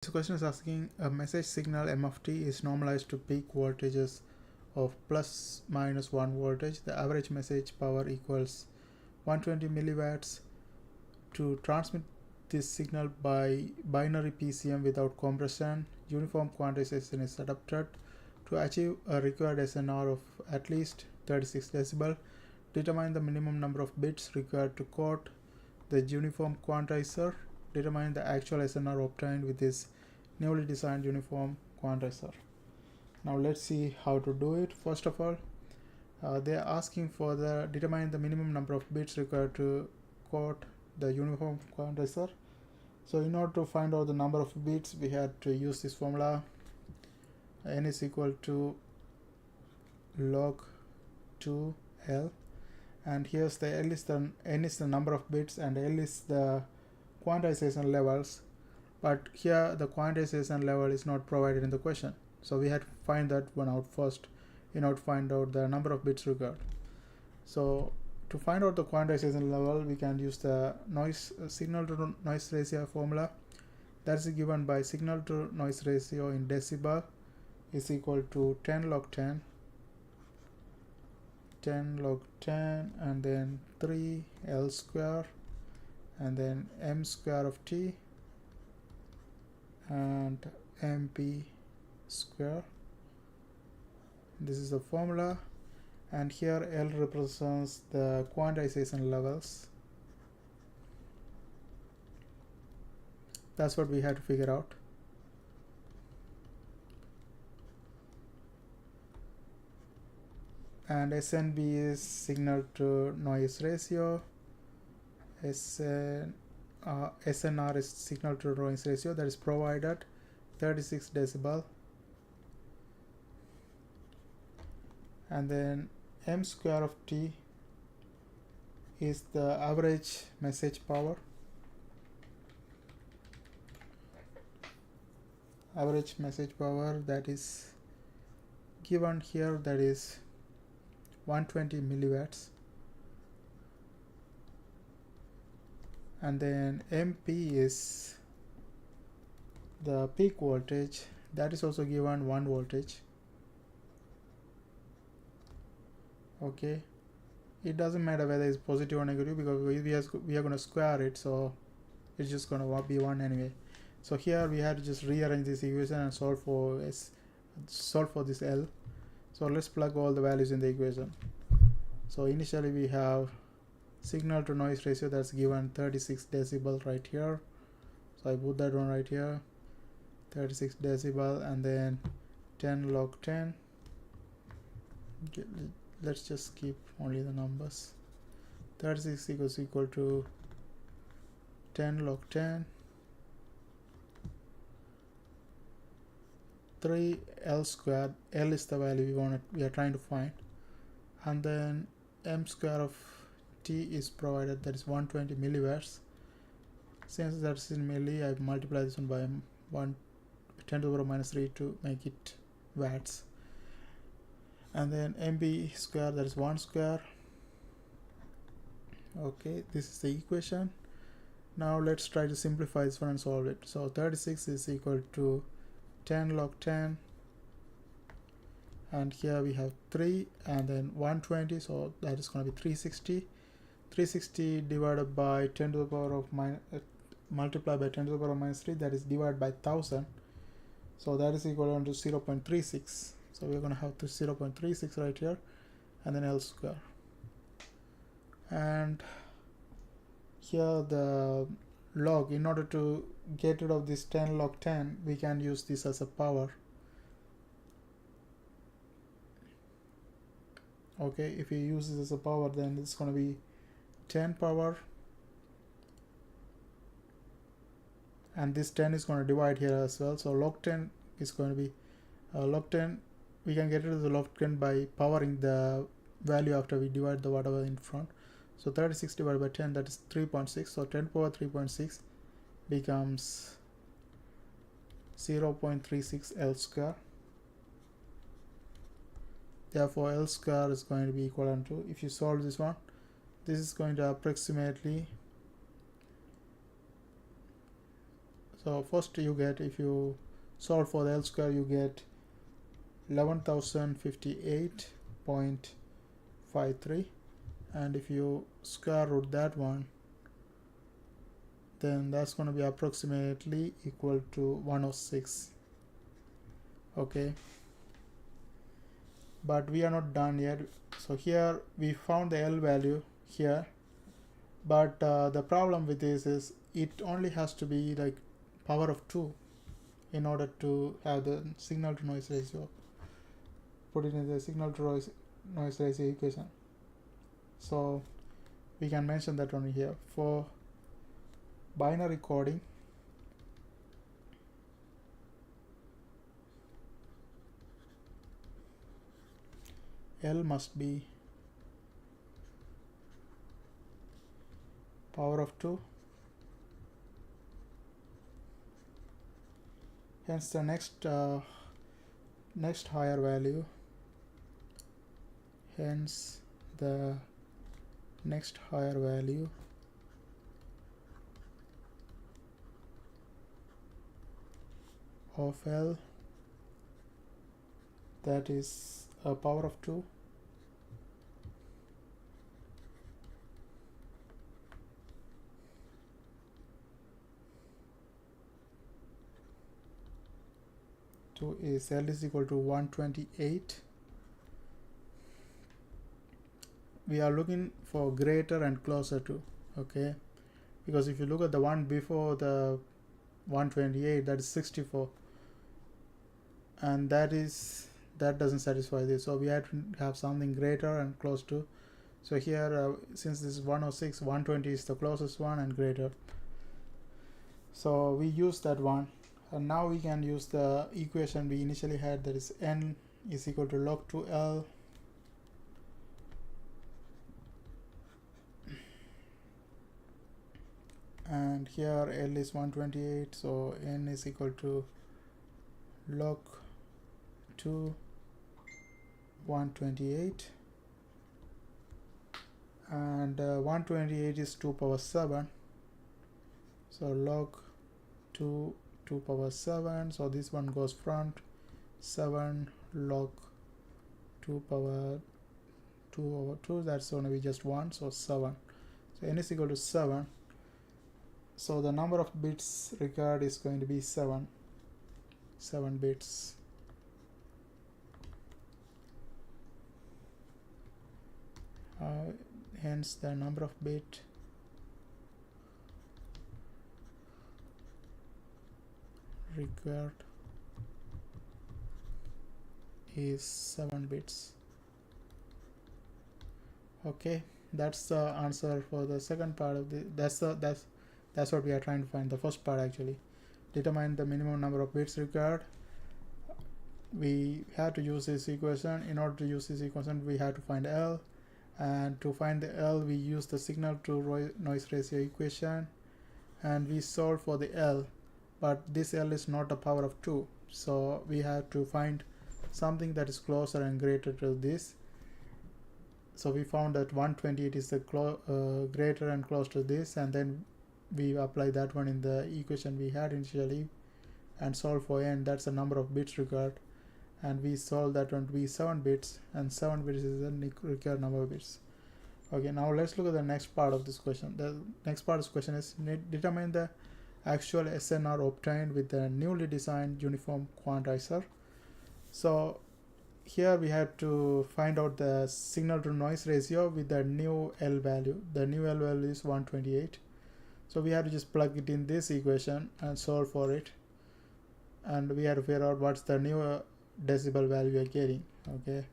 This question is asking a message signal M of t is normalized to peak voltages of plus minus 1 voltage. The average message power equals 120 milliwatts. To transmit this signal by binary PCM without compression, uniform quantization is adopted. To achieve a required SNR of at least 36 decibel, determine the minimum number of bits required to code the uniform quantizer. Determine the actual SNR obtained with this newly designed uniform quantizer. Now let's see how to do it. First of all, they are asking for the determine the minimum number of bits required to code the uniform quantizer. So in order to find out the number of bits, we had to use this formula. N is equal to log 2L, and here's the L is the N is the number of bits and L is the quantization levels, but here the quantization level is not provided in the question, so we had to find that one out first in order to find out the number of bits required. So to find out the quantization level, we can use the signal to noise ratio formula. That is given by signal to noise ratio in decibel is equal to 10 log 10 log 10 and then 3L square and then M square of T and MP square. This is the formula, and here L represents the quantization levels. That's what we had to figure out. And SNB is signal to noise ratio. SNR is signal to noise ratio, that is provided 36 decibel. And then M square of T is the average message power. Average message power that is given here, that is 120 milliwatts. And then MP is the peak voltage, that is also given 1 voltage. Okay, it doesn't matter whether it's positive or negative because we are going to square it, so it's just going to be 1 anyway. So here we have to just rearrange this equation and solve for this L. So let's plug all the values in the equation. So initially we have signal to noise ratio, that's given 36 decibel right here, so I put that one right here, 36 decibel, and then 10 log 10. Let's just keep only the numbers. 36 equals equal to 10 log 10, 3L squared. L is the value we are trying to find, and then M square of T is provided, that is 120 milliwatts. Since that's in milli, I multiply this one by 10 to the power minus 3 to make it watts. And then MB square, that is 1 square. Okay, this is the equation. Now let's try to simplify this one and solve it. So 36 is equal to 10 log 10, and here we have 3 and then 120, so that is going to be 360. 360 divided by 10 to the power of multiply by 10 to the power of minus 3, that is divided by 1000, so that is equal to 0.36. so we're going to have 0.36 right here, and then L square. And here the log, in order to get rid of this 10 log 10, we can use this as a power. Okay, if we use this as a power, then it's going to be 10 power, and this 10 is going to divide here as well, so log 10 is going to be log 10. We can get rid of the log 10 by powering the value after we divide the whatever in front. So 36 divided by 10, that is 3.6, so 10 power 3.6 becomes 0.36 L square. Therefore L square is going to be equivalent to, if you solve this one, this is going to approximately So first you get, if you solve for the L square, you get 11,058.53, and if you square root that one, then that's going to be approximately equal to 106. Okay, but we are not done yet. So here we found the L value here, but the problem with this is it only has to be like power of 2 in order to have the signal to noise ratio. Put it in the signal to noise ratio equation. So we can mention that one here. For binary coding, L must be power of 2. Hence the next higher value. Hence the next higher value of L, that is a power of 2. Is L is equal to 128. We are looking for greater and closer to, okay, because if you look at the one before the 128, that is 64, and that doesn't satisfy this, so we have to have something greater and close to. So here since this is 106, 120 is the closest one and greater, so we use that one. And now we can use the equation we initially had, that is n is equal to log 2L and here L is 128, so n is equal to log 2 128, and 128 is 2 power 7, so log 2 power 7, so this one goes front, 7 log 2 power 2 over 2, that's going to be just 1, so 7. So n is equal to 7, so the number of bits required is going to be 7 bits. Hence the number of bit required is 7 bits. Okay, that's the answer for the second part of the that's what we are trying to find. The first part, actually, determine the minimum number of bits required. We have to use this equation. In order to use this equation, we have to find L, and to find the L, we use the signal to noise ratio equation, and we solve for the L, but this L is not a power of 2, so we have to find something that is closer and greater to this. So we found that 128 is the greater and close to this, and then we apply that one in the equation we had initially and solve for n, that's the number of bits required, and we solve that one to be 7 bits, and 7 bits is the required number of bits. Okay, now let's look at the next part of this question. The next part of this question is determine the actual SNR obtained with the newly designed uniform quantizer. So here we have to find out the signal to noise ratio with the new L value. The new L value is 128. So we have to just plug it in this equation and solve for it. And we have to figure out what's the new decibel value we are getting. Okay.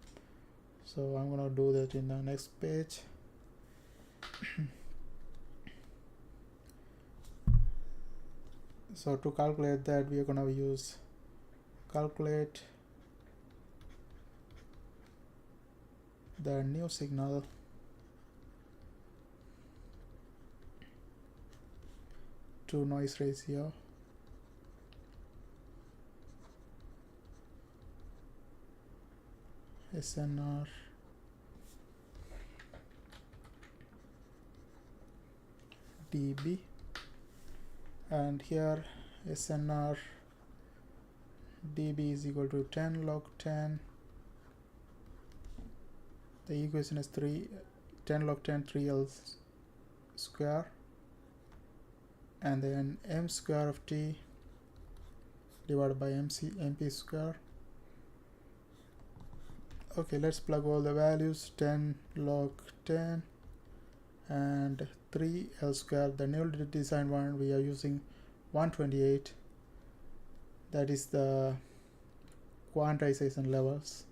So I'm going to do that in the next page. So to calculate that, we are going to use calculate the new signal to noise ratio SNR dB, and here SNR dB is equal to 10 log 10. The equation is 10 log 10 3L square, and then m square of t divided by mp square. Okay, let's plug all the values. 10 log 10 and 3L square. The newly designed one, we are using 128. That is the quantization levels.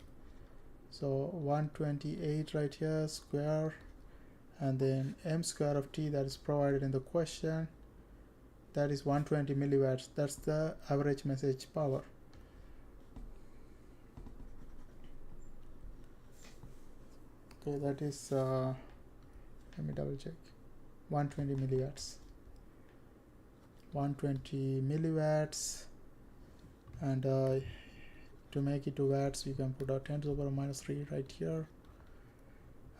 So 128 right here, square, and then m square of t that is provided in the question, that is 120 milliwatts. That's the average message power. Okay, that is let me double check. 120 milliwatts. 120 milliwatts, and to make it to watts, you can put a 10 to the power minus 3 right here,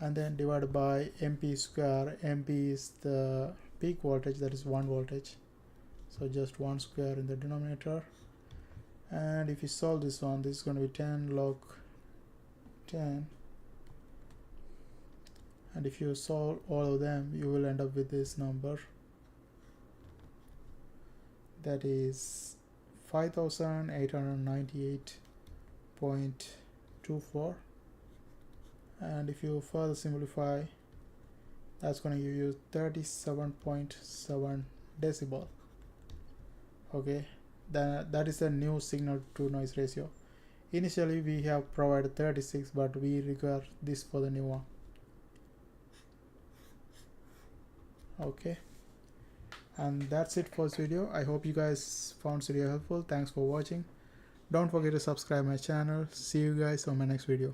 and then divided by mp square. mp is the peak voltage, that is 1 voltage, so just 1 square in the denominator. And if you solve this one, this is going to be 10 log 10, and if you solve all of them, you will end up with this number, that is 5898.24. and if you further simplify, that's going to give you 37.7 decibel. Okay, that is the new signal to noise ratio. Initially we have provided 36, but we require this for the new one. Okay, and that's it for this video. I hope you guys found this video helpful. Thanks for watching. Don't forget to subscribe my channel. See you guys on my next video.